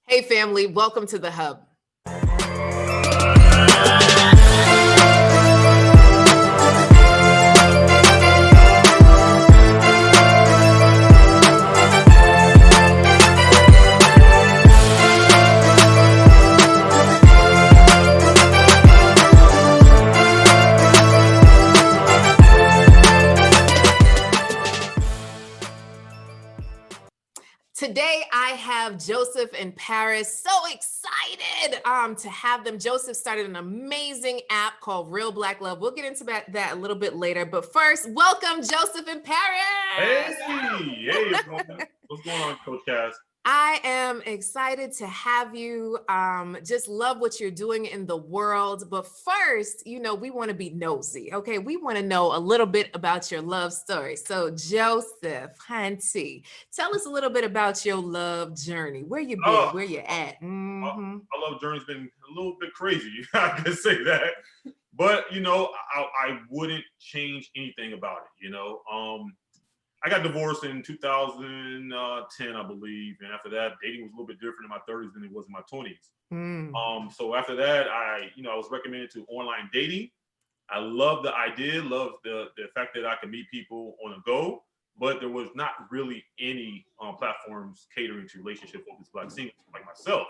Hey family, welcome to the Hub. Today, I have Joseph and Paris. So excited to have them. Joseph started an amazing app called Real Black Love. We'll get into that a little bit later. But first, welcome Joseph and Paris. Hey, what's going on, Coach Cass? I am excited to have you. Just love what you're doing in the world. But first, we want to be nosy. Okay, we want to know a little bit about your love story. So, Joseph, Hunty, tell us a little bit about your love journey. Where you been? Where you at? My love journey's been a little bit crazy. I can say that, but I wouldn't change anything about it. I got divorced in 2010, I believe, and after that, dating was a little bit different in my 30s than it was in my 20s. So after that, I was recommended to online dating. I love the idea, love the fact that I could meet people on the go, but there was not really any platforms catering to relationship-focused Black singles like myself.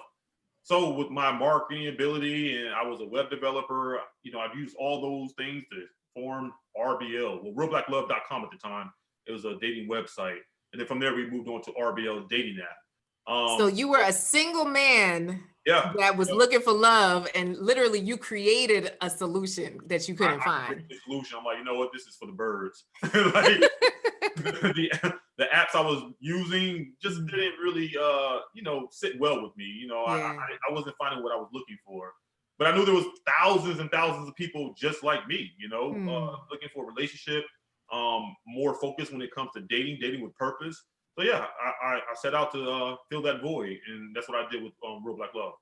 So with my marketing ability, and I was a web developer, I've used all those things to form RBL, realblacklove.com at the time. It was a dating website. And then from there, we moved on to RBL dating app. So you were a single man that was looking for love, and literally you created a solution that you couldn't find. The solution. I'm like, you know what? This is for the birds. Like the apps I was using just didn't really, sit well with me. I wasn't finding what I was looking for. But I knew there was thousands and thousands of people just like me, looking for a relationship. More focused when it comes to dating with purpose. So yeah, I set out to fill that void, and that's what I did with Real Black Love.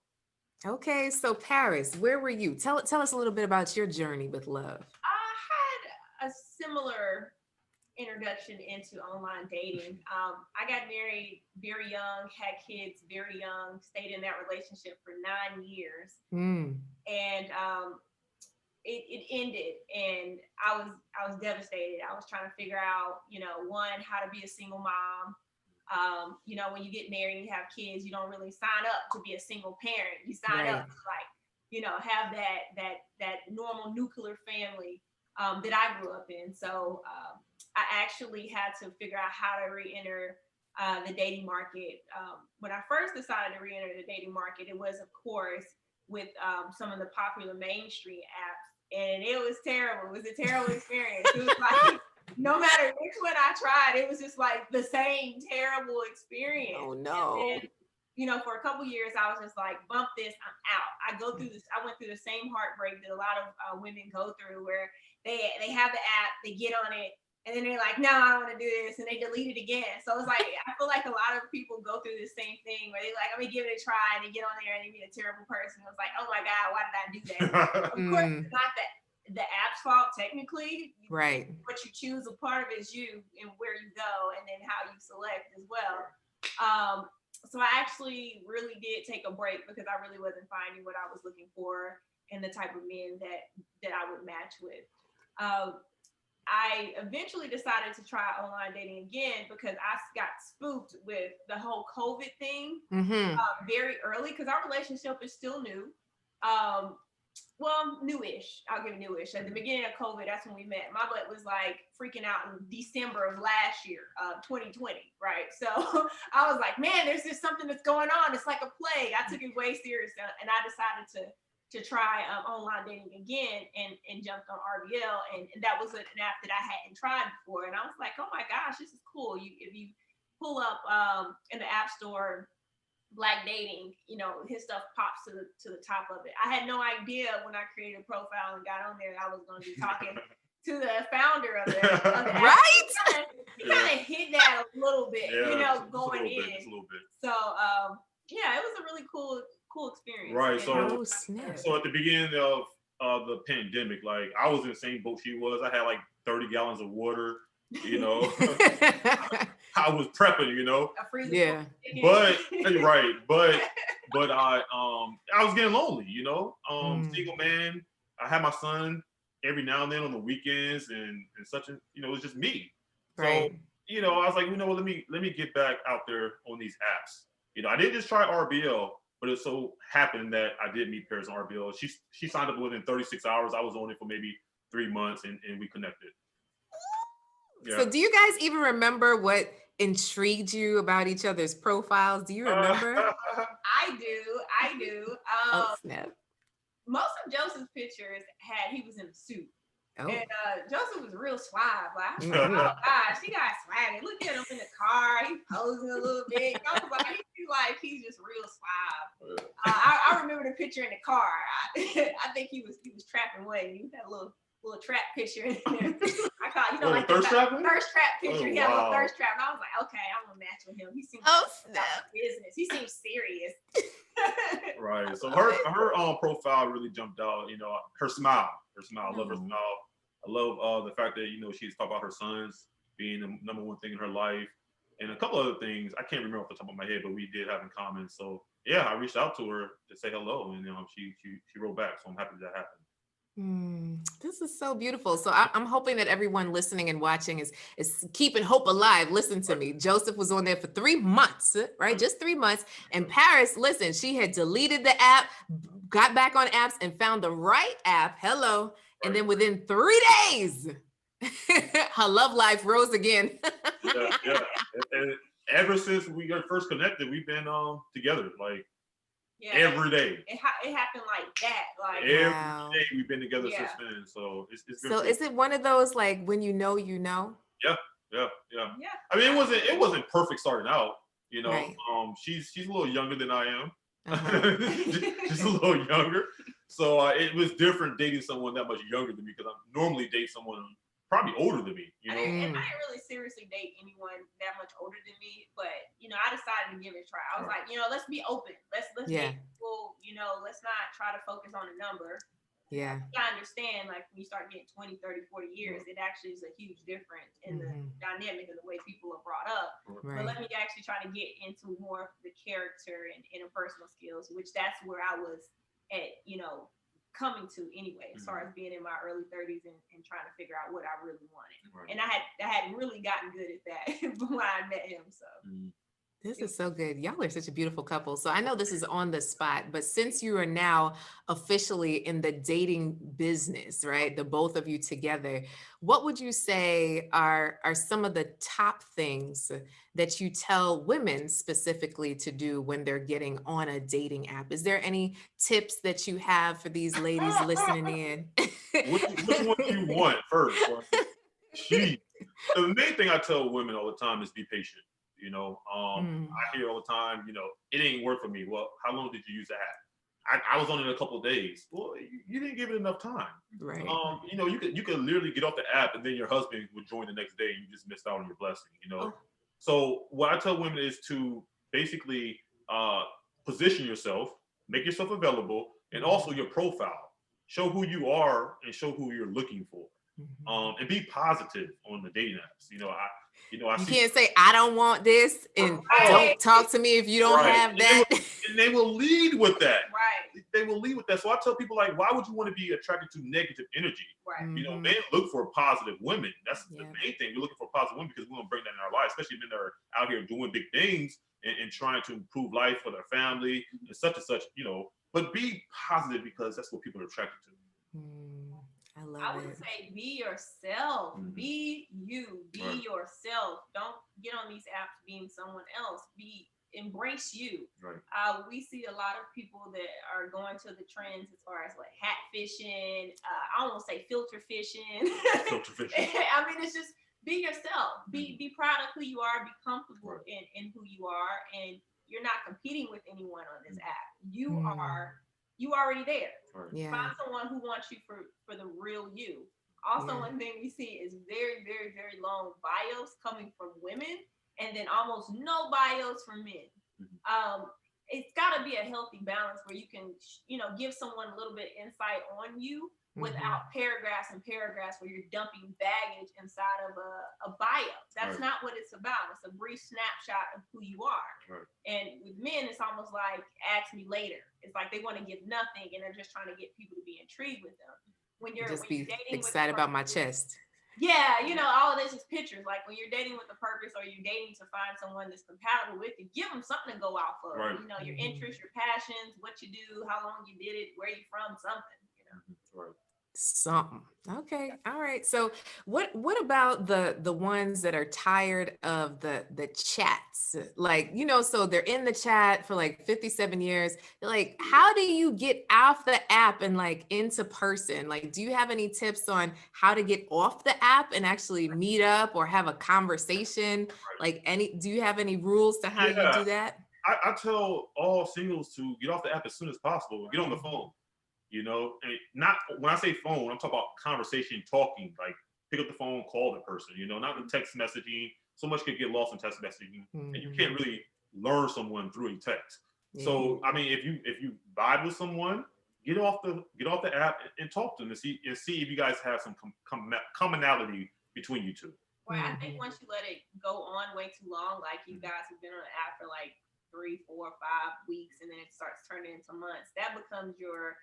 Okay, so Paris, where were you? Tell us a little bit about your journey with love. I had a similar introduction into online dating. I got married very young, had kids very young, stayed in that relationship for 9 years, and it ended, and I was devastated. I was trying to figure out, one, how to be a single mom. When you get married and you have kids, you don't really sign up to be a single parent. You sign up to have that normal nuclear family that I grew up in. So I actually had to figure out how to re-enter the dating market. When I first decided to re-enter the dating market, it was, of course, with some of the popular mainstream apps. And it was terrible. It was a terrible experience. It was like, no matter which one I tried, it was just like the same terrible experience. Oh no. And then, for a couple years, I was just like, bump this, I'm out. I went through the same heartbreak that a lot of women go through, where they have the app, they get on it, and then they're like, no, I don't want to do this, and they delete it again. So it's like, I feel like a lot of people go through the same thing, where they're like, I'm gonna give it a try, and they get on there and they meet a terrible person. It's like, oh my God, why did I do that? Of course, it's not the app's fault technically. Right. What you choose, a part of it is you and where you go, and then how you select as well. So I actually really did take a break because I really wasn't finding what I was looking for and the type of men that I would match with. I eventually decided to try online dating again because I got spooked with the whole COVID thing very early, because our relationship is still new. Well, newish. I'll give it newish. At the beginning of COVID, that's when we met. My butt was like freaking out in December of last year, 2020, right? So I was like, man, there's just something that's going on. It's like a plague. I took it way serious, and I decided to try online dating again, and jumped on RBL, and that was an app that I hadn't tried before. And I was like, oh my gosh, this is cool. If you pull up in the App Store Black dating, his stuff pops to the top of it. I had no idea when I created a profile and got on there I was going to be talking to the founder of the right? He kind of hit that a little bit, going in. Just a little bit. So it was a really cool experience. Right. So at the beginning of the pandemic, like I was in the same boat she was. I had like 30 gallons of water. I was prepping, A freezer. Yeah. But but I was getting lonely, you know. Single Mm. man. I had my son every now and then on the weekends, and such a, you know, it was just me. So, Right. you know, I was like, you know what, let me get back out there on these apps. You know, I didn't just try RBL, but it so happened that I did meet Paris on RBL. She signed up within 36 hours. I was on it for maybe 3 months, and we connected. Yeah. So do you guys even remember what intrigued you about each other's profiles? Do you remember? I do. Oh, snap. Most of Joseph's pictures he was in a suit. Oh. And Joseph was real suave. Like, I was like, Mhm. oh gosh, he got swaggy. Look at him in the car. He's posing a little bit. I was like, he's just real suave. I remember the picture in the car. I think he was trapping away. He had a little trap picture in there. I call like thirst trap? Thirst trap picture. Oh, He had a little wow. thirst trap. And I was like, okay, I'm gonna match with him. He seems Oh, about snap. business. He seems serious. Right. So her profile really jumped out. You know, her smile. I love her Mhm. smile. I love the fact that, you know, she's talked about her sons being the number one thing in her life, and a couple other things I can't remember off the top of my head, but we did have in common. So yeah, I reached out to her to say hello, and she wrote back. So I'm happy that happened. This is so beautiful. So I'm hoping that everyone listening and watching is keeping hope alive. Listen to me. Joseph was on there for 3 months, right? Just 3 months. And Paris, listen, she had deleted the app, got back on apps, and found the right app. Hello. And then within 3 days, her love life rose again. Yeah. And ever since we got first connected, we've been together like every day. It happened like that. Like Every Wow. day we've been together since Yeah. then. So it's been So pretty is it one of those like when you know, you know? Yeah. Yeah. I mean, it wasn't perfect starting out. You know, Right. she's a little younger than I am. Uh-huh. Just a little younger. So it was different dating someone that much younger than me, because I normally date someone probably older than me. You know, I didn't really seriously date anyone that much older than me, but you know, I decided to give it a try. I was like, you know, let's be open. Let's Yeah. date people. You know, let's not try to focus on a number. Yeah. I understand, like, when you start getting 20, 30, 40 years, it actually is a huge difference in the dynamic of the way people are brought up. Right. But let me actually try to get into more of the character and interpersonal skills, which that's where I was at, you know, coming to anyway, as far as being in my early 30s and trying to figure out what I really wanted. Right. And I had really gotten good at that when I met him. So This is so good. Y'all are such a beautiful couple. So I know this is on the spot, but since you are now officially in the dating business, right? The both of you together, what would you say are some of the top things that you tell women specifically to do when they're getting on a dating app? Is there any tips that you have for these ladies listening in? which one do you want first? Gee, the main thing I tell women all the time is be patient. You know, I hear all the time, you know, it ain't work for me. Well, how long did you use the app? I was on it a couple of days. Well, you didn't give it enough time. Right. You know, you could literally get off the app and then your husband would join the next day and you just missed out on your blessing, you know. So what I tell women is to basically position yourself, make yourself available, and also your profile. Show who you are and show who you're looking for. And be positive on the dating apps. You Can't say I don't want this and don't talk to me if you don't have that. And they will lead with that. Right. They will lead with that. So I tell people, like, why would you want to be attracted to negative energy? Right. You know, men look for positive women. That's the main thing. We're looking for positive women because we want to bring that in our lives, especially men that are out here doing big things and trying to improve life for their family and such, you know. But be positive because that's what people are attracted to. I would say be yourself. Be you. Be yourself. Don't get on these apps being someone else. Embrace you. Right. We see a lot of people that are going to the trends as far as like hat fishing. I don't want to say filter fishing. Filter fishing. I mean, it's just be yourself. Be proud of who you are. Be comfortable in who you are, and you're not competing with anyone on this app. You already there. Find someone who wants you for the real you. Also, one thing we see is very, very, very long bios coming from women, and then almost no bios from men. it's got to be a healthy balance where you can, give someone a little bit of insight on you without paragraphs and paragraphs where you're dumping baggage inside of a bio. That's not what it's about. It's a brief snapshot of who you are. Right. And with men, it's almost like ask me later. It's like they want to give nothing and they're just trying to get people to be intrigued with them. When you're be dating excited about my chest. Yeah, all of this is pictures. Like when you're dating with a purpose or you're dating to find someone that's compatible with you, give them something to go off of. Right. Your interests, your passions, what you do, how long you did it, where you from, something. Right. Something. Okay. All right. So what about the ones that are tired of the chats? Like, so they're in the chat for like 57 years. Like, how do you get off the app and like into person? Like, do you have any tips on how to get off the app and actually meet up or have a conversation? Like do you have any rules to how you do that? I tell all singles to get off the app as soon as possible. Get on the phone. And not when I say phone, I'm talking about conversation, talking, like pick up the phone, call the person, not the text messaging. So much could get lost in text messaging and you can't really learn someone through a text. So, I mean, if you vibe with someone, get off the app and talk to them and see if you guys have some commonality between you two. Well, I think once you let it go on way too long, like you guys have been on the app for like 3, 4, 5 weeks, and then it starts turning into months, that becomes your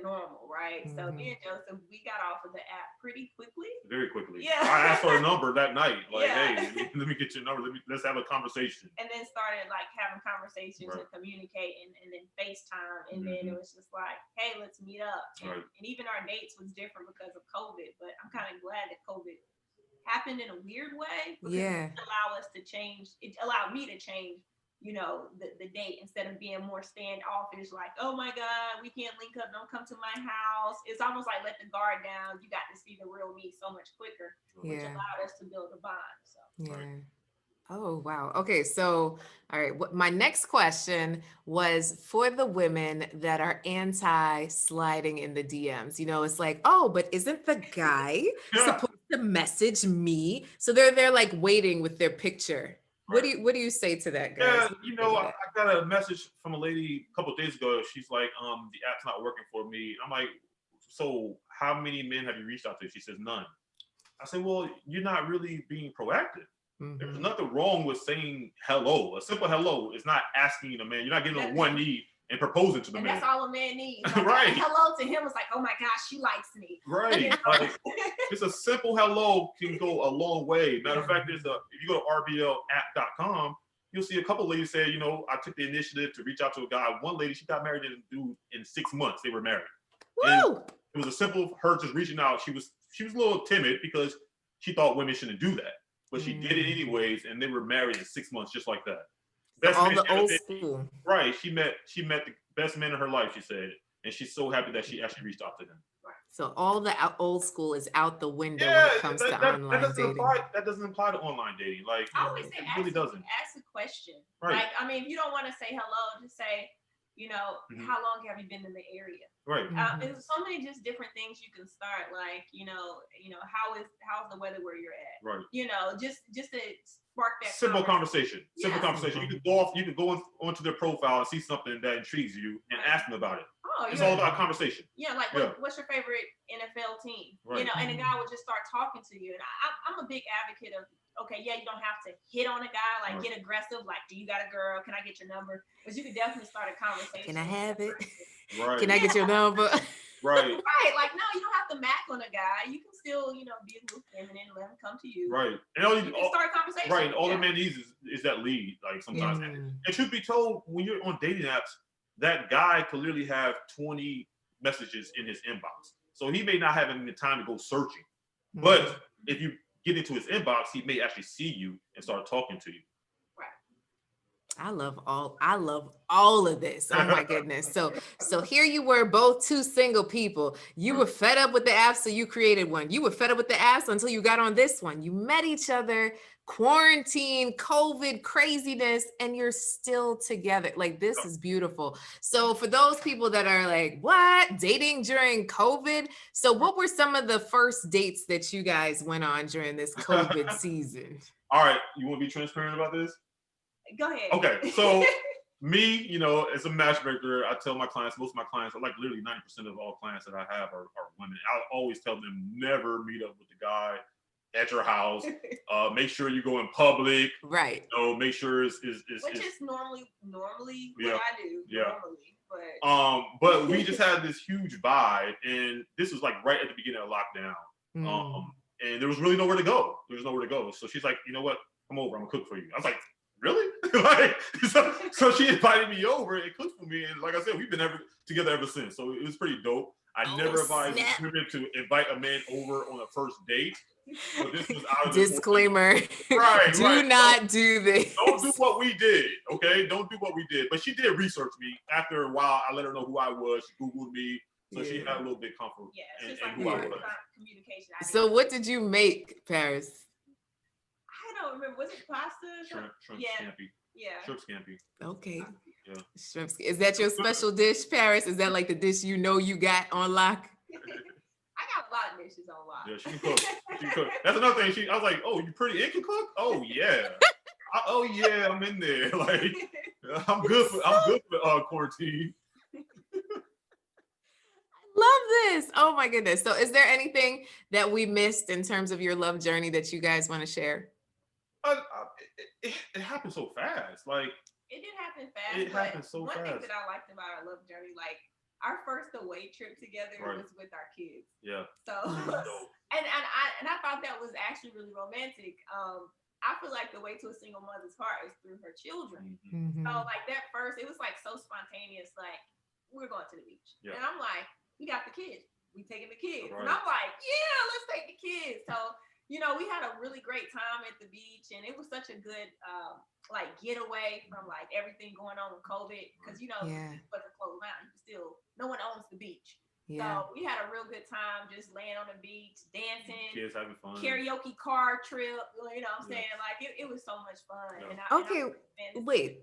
normal, right? So me and Joseph, we got off of the app pretty quickly. Very quickly. Yeah. I asked for a number that night. Like, hey, let me get your number. Let's have a conversation. And then started like having conversations and communicating and then FaceTime. And then it was just like, hey, let's meet up. And even our dates was different because of COVID. But I'm kind of glad that COVID happened in a weird way. Because it allowed us to change. It allowed me to change the date instead of being more standoffish, like, oh my God, we can't link up, don't come to my house. It's almost like let the guard down. You got to see the real me so much quicker, which allowed us to build a bond. So Oh, wow. Okay. So, all right. My next question was for the women that are anti-sliding in the DMs. It's like, oh, but isn't the guy supposed to message me? So they're like waiting with their picture. What do you say to that, guys? Yeah, I got a message from a lady a couple of days ago. She's like, the app's not working for me. I'm like, so how many men have you reached out to? She says, none. I said, well, you're not really being proactive. There's nothing wrong with saying hello. A simple hello is not asking a man. You're not getting on one knee and proposing to the man. That's all a man needs. Like, right. Hello to him was like, oh my gosh, she likes me. Right. Like, just a simple hello can go a long way. Matter of fact, if you go to rblapp.com, you'll see a couple ladies say, I took the initiative to reach out to a guy. One lady, she got married to a dude in 6 months. They were married. Woo! It was a simple her just reaching out. She was a little timid because she thought women shouldn't do that, but she did it anyways, and they were married in 6 months, just like that. All the old school. Right. She met the best man in her life, she said, and she's so happy that she actually reached out to him. So all the old school is out the window when it comes to online dating. That doesn't apply to online dating. Like, I always say, really doesn't. Ask a question. Right. Like, I mean, if you don't want to say hello, just say, how long have you been in the area? Right. There's so many just different things you can start. Like, how's the weather where you're at? Right. Just to spark that simple conversation. Simple conversation. Mm-hmm. You can go onto their profile and see something that intrigues you and ask them about it. Oh, it's all about conversation. Yeah, like what's your favorite NFL team? Right. And the guy would just start talking to you. And I'm a big advocate of, okay, you don't have to hit on a guy, like get aggressive, like, do you got a girl? Can I get your number? But you could definitely start a conversation. Can I have it? Right. Can I get your number? Right. Right. Like, no, you don't have to mac on a guy. You can still, be a little feminine, let him come to you. Right. And you can start a conversation. Right. All the man needs is that lead. Like sometimes. And truth be told, when you're on dating apps, that guy could literally have 20 messages in his inbox. So he may not have any time to go searching. But if you get into his inbox, he may actually see you and start talking to you. I love all of this. Oh my goodness. So here you were, both two single people. You were fed up with the apps, so you created one. You were fed up with the apps until you got on this one. You met each other, quarantine, COVID craziness, and you're still together. Like, this is beautiful. So for those people that are like, what? Dating during COVID? So what were some of the first dates that you guys went on during this COVID season? All right. You want to be transparent about this? Go ahead. Okay. So me, you know, as a matchmaker, I tell my clients, most of my clients, like literally 90% of all clients that I have are women. I always tell them never meet up with the guy at your house. Make sure you go in public. Right. You know, make sure Which is normally Yeah. what I do. Yeah. Normally, but we just had this huge vibe, and this was like right at the beginning of lockdown. And there was really nowhere to go. So she's like, you know what? Come over. I'm gonna cook for you. I was like, really? Like, so she invited me over and cooked for me, and like I said, we've been together ever since. So it was pretty dope. I never advise women to invite a man over on a first date. But this was out of disclaimer. Right. Do not do this. Don't do what we did, okay? Don't do what we did. But she did research me. After a while, I let her know who I was. She Googled me. So she had a little bit comfort in who I was. Communication. So what did you make, Paris? I don't remember. Was it pasta? Shrimp scampi. Yeah. Shrimp scampi. Okay. Yeah. Shrimp. Is that your special dish, Paris? Is that like the dish you know you got on lock? I got a lot of dishes on lock. Yeah, she can cook. That's another thing. I was like, oh, you pretty and can cook? Oh yeah. Oh yeah, I'm in there. Like, I'm good for quarantine. Love this. Oh my goodness. So is there anything that we missed in terms of your love journey that you guys want to share? It happened so fast. Like, it did happen fast. It happened so one fast. Thing that I liked about our love journey, like our first away trip together was with our kids. Yeah. So and I thought that was actually really romantic. I feel like the way to a single mother's heart is through her children. Mm-hmm. So like that first, it was like so spontaneous. Like, we're going to the beach, and I'm like, we got the kids. We taking the kids, and I'm like, yeah, let's take the kids. So you know, we had a really great time at the beach, and it was such a good like getaway from like everything going on with COVID, because you know, but the close down, you still no one owns the beach. So we had a real good time just laying on the beach, dancing, kids having fun, karaoke car trip. You know what I'm saying? Like it was so much fun. Yeah. Wait,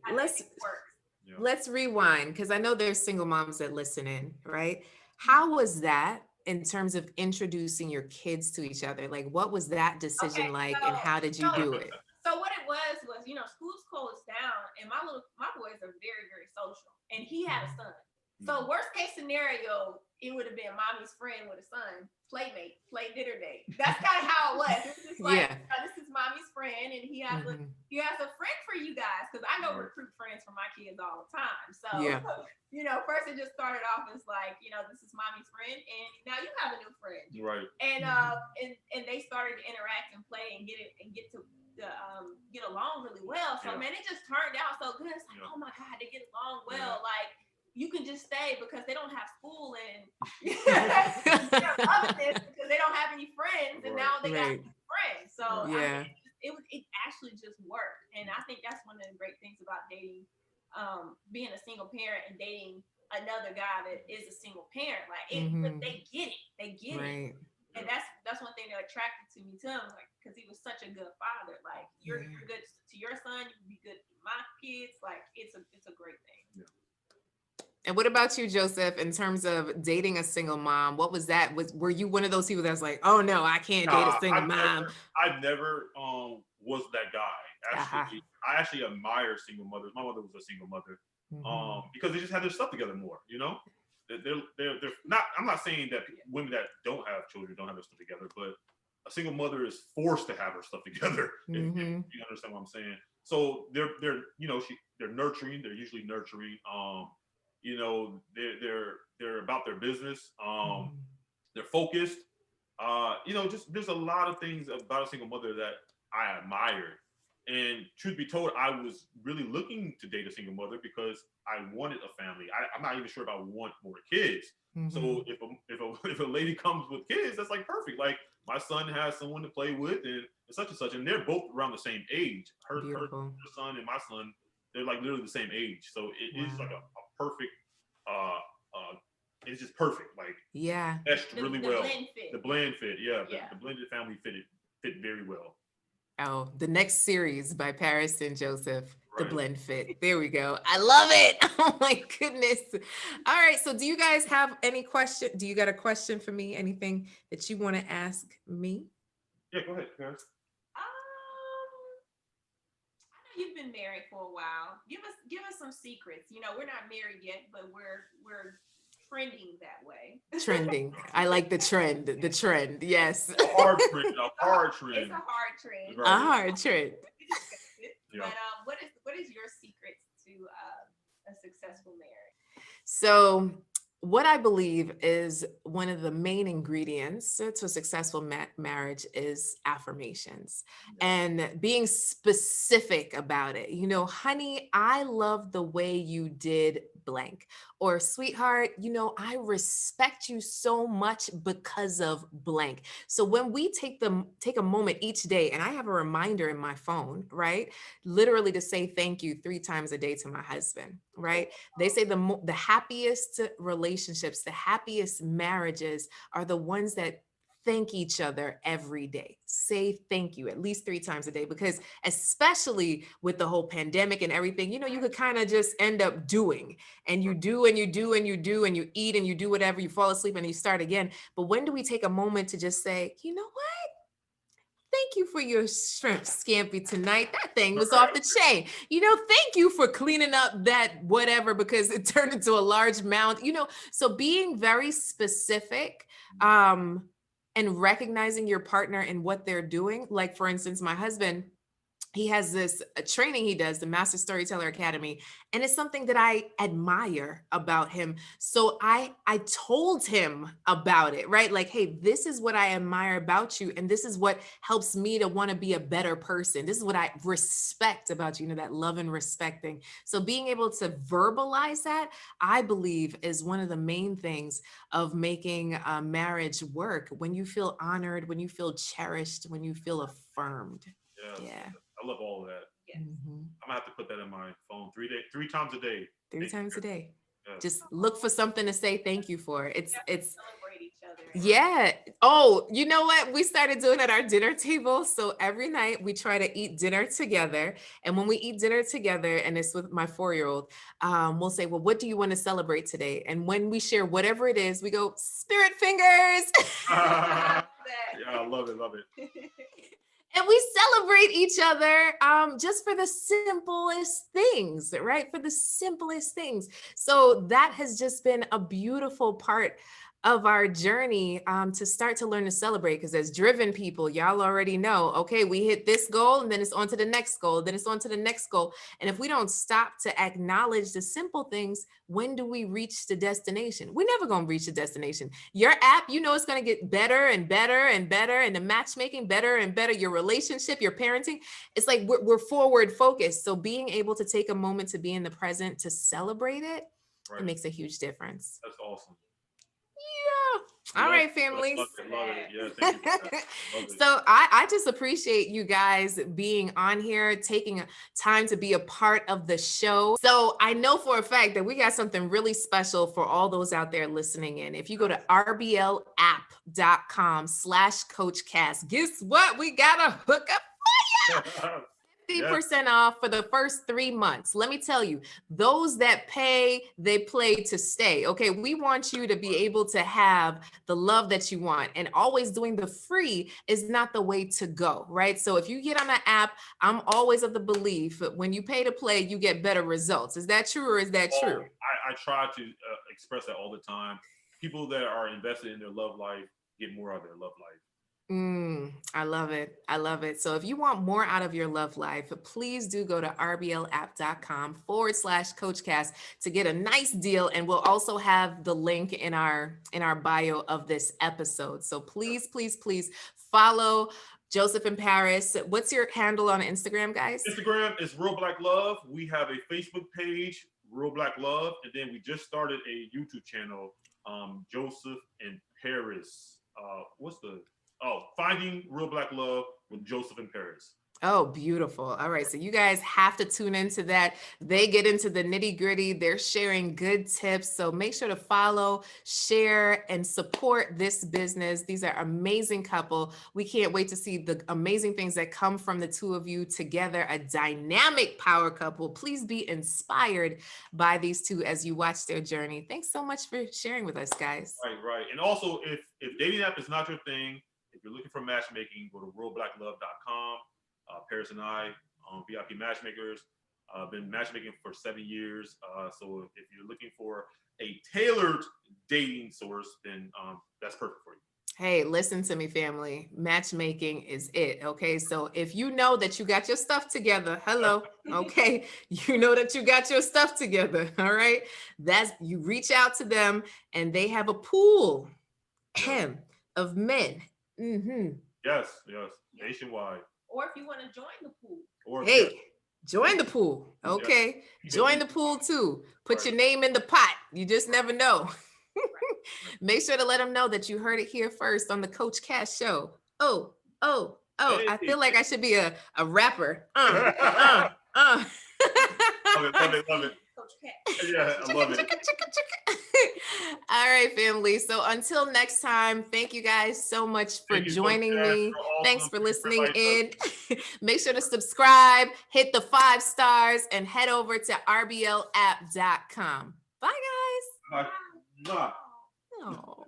let's rewind, because I know there's single moms that listen in, right? How was that in terms of introducing your kids to each other? Like, what was that decision like, and how did you do it? So what it was, you know, school's closed down, and my boys are very, very social, and he had a son. So worst case scenario, it would have been mommy's friend with a son, playmate, play dinner date. That's kind of how it was. It was just like, this is mommy's friend, and he has a friend for you guys, because I go recruit friends for my kids all the time. So you know, first it just started off as like, you know, this is mommy's friend, and now you have a new friend, right? And and they started to interact and play and get along really well. So man, it just turned out so good. It's like, oh my God, they get along well. Like, you can just stay because they don't have school, and they're loving this because they don't have any friends, and now they got friends. So I mean, it actually just worked, and I think that's one of the great things about dating, being a single parent and dating another guy that is a single parent. Like they get it, and that's one thing that attracted to me to him, like, because he was such a good father. Like, you're good to your son, you can be good to my kids. Like, it's a great thing. Yeah. And what about you, Joseph, in terms of dating a single mom? What was that? Were you one of those people that was like, oh no, I can't date a single mom? I never was that guy. Actually, I actually admire single mothers. My mother was a single mother, because they just had their stuff together more, you know? They're not, I'm not saying that women that don't have children don't have their stuff together, but a single mother is forced to have her stuff together. If you understand what I'm saying. So they're you know, they're nurturing, they're usually nurturing. You know, they're about their business. They're focused. You know, just there's a lot of things about a single mother that I admire. And truth be told, I was really looking to date a single mother because I wanted a family. I'm not even sure if I want more kids. So if a lady comes with kids, that's like perfect. Like, my son has someone to play with, and such, and they're both around the same age. Her son and my son, they're like literally the same age. So it is like a perfect, it's just perfect. Like, meshed really well. The blend fit, the blended family fit very well. Oh, the next series by Paris and Joseph, The Blend Fit. There we go. I love it. Oh my goodness. All right. So do you guys have any question? Do you got a question for me? Anything that you want to ask me? Yeah, go ahead, Paris. I You've been married for a while. Give us some secrets. You know, we're not married yet, but we're trending that way. Trending. I like the trend. The trend. Yes. A hard trend. A hard It's trend. a hard trend. A Right. hard trend. We discussed it. Yeah. But what is your secrets to a successful marriage? So, what I believe is one of the main ingredients to a successful marriage is affirmations and being specific about it. You know, honey, I love the way you did blank. Or, sweetheart, you know, I respect you so much because of blank. So when we take a moment each day, and I have a reminder in my phone, right? Literally to say thank you 3 times a day to my husband, right? They say the happiest relationships, the happiest marriages are the ones that thank each other every day. Say thank you at least 3 times a day, because especially with the whole pandemic and everything, you know, you could kind of just end up doing, and you do and you do and you do and you eat and you do whatever, you fall asleep and you start again. But when do we take a moment to just say, you know what? Thank you for your shrimp scampi tonight. That thing was off the chain. You know, thank you for cleaning up that whatever, because it turned into a large mound, you know. So being very specific and recognizing your partner and what they're doing. Like, for instance, my husband, he has this training he does, the Master Storyteller Academy, and it's something that I admire about him. So I told him about it, right? Like, hey, this is what I admire about you, and this is what helps me to want to be a better person. This is what I respect about you, you know, that love and respecting. So being able to verbalize that, I believe, is one of the main things of making a marriage work. When you feel honored, when you feel cherished, when you feel affirmed. Yes. Yeah. I love all of that. Yes. Mhm. I'm gonna have to put that in my phone 3 times a day. 3 times a day. Yes. Just look for something to say thank you for. It's Celebrate each other. yeah. Oh, you know what? We started doing at our dinner table. So every night we try to eat dinner together. And when we eat dinner together, and it's with my 4-year-old, we'll say, well, what do you want to celebrate today? And when we share whatever it is, we go, spirit fingers. Yeah, I love it. Love it. And we celebrate each other just for the simplest things, right? For the simplest things. So that has just been a beautiful part of our journey to start to learn to celebrate. Because as driven people, y'all already know, okay, we hit this goal and then it's on to the next goal, then it's on to the next goal. And if we don't stop to acknowledge the simple things, when do we reach the destination? We're never going to reach the destination. Your app, you know, it's going to get better and better and better, and the matchmaking better and better. Your relationship, your parenting, it's like we're forward focused. So being able to take a moment to be in the present, to celebrate it, Right. it makes a huge difference. That's awesome. Yeah. All right, families. Love it. Yeah, thank you for that. Love it. So I just appreciate you guys being on here, taking time to be a part of the show. So I know for a fact that we got something really special for all those out there listening in. If you go to rblApp.com/CoachCast, guess what? We got a hookup for you. 50% off for the first 3 months. Let me tell you, those that pay, they play to stay. Okay. We want you to be able to have the love that you want, and always doing the free is not the way to go. Right. So if you get on an app, I'm always of the belief that when you pay to play, you get better results. Is that true, or is that true? I try to express that all the time. People that are invested in their love life get more out of their love life. I love it. I love it. So if you want more out of your love life, please do go to rblApp.com/CoachCast to get a nice deal. And we'll also have the link in our bio of this episode. So please, please, please follow Joseph in Paris. What's your handle on Instagram, guys? Instagram is Real Black Love. We have a Facebook page, Real Black Love. And then we just started a YouTube channel, Joseph in Paris. Finding Real Black Love with Joseph in Paris. Oh, beautiful. All right. So you guys have to tune into that. They get into the nitty gritty. They're sharing good tips. So make sure to follow, share, and support this business. These are amazing couple. We can't wait to see the amazing things that come from the two of you together, a dynamic power couple. Please be inspired by these two as you watch their journey. Thanks so much for sharing with us, guys. Right. And also, if dating app is not your thing, if you're looking for matchmaking, go to realblacklove.com. Paris and I VIP matchmakers. Been matchmaking for 7 years. So if you're looking for a tailored dating source, then that's perfect for you. Hey, listen to me, family. Matchmaking is it. Okay. So if you know that you got your stuff together, hello. Okay. You know that you got your stuff together. All right. You reach out to them and they have a pool of men. Yes, nationwide. Or if you want to join the pool. Or Hey, join the pool. Okay. Yes. Join the pool too. Put your name in the pot. You just never know. Make sure to let them know that you heard it here first on the Coach Cash Show. Oh, Hey. I feel like I should be a rapper. Love it. Coach Cat. Yeah, I love it. All right, family. So until next time, thank you guys so much for joining me. Thanks for listening in. Make sure to subscribe, hit the 5 stars, and head over to rblapp.com. Bye, guys. Bye. Oh.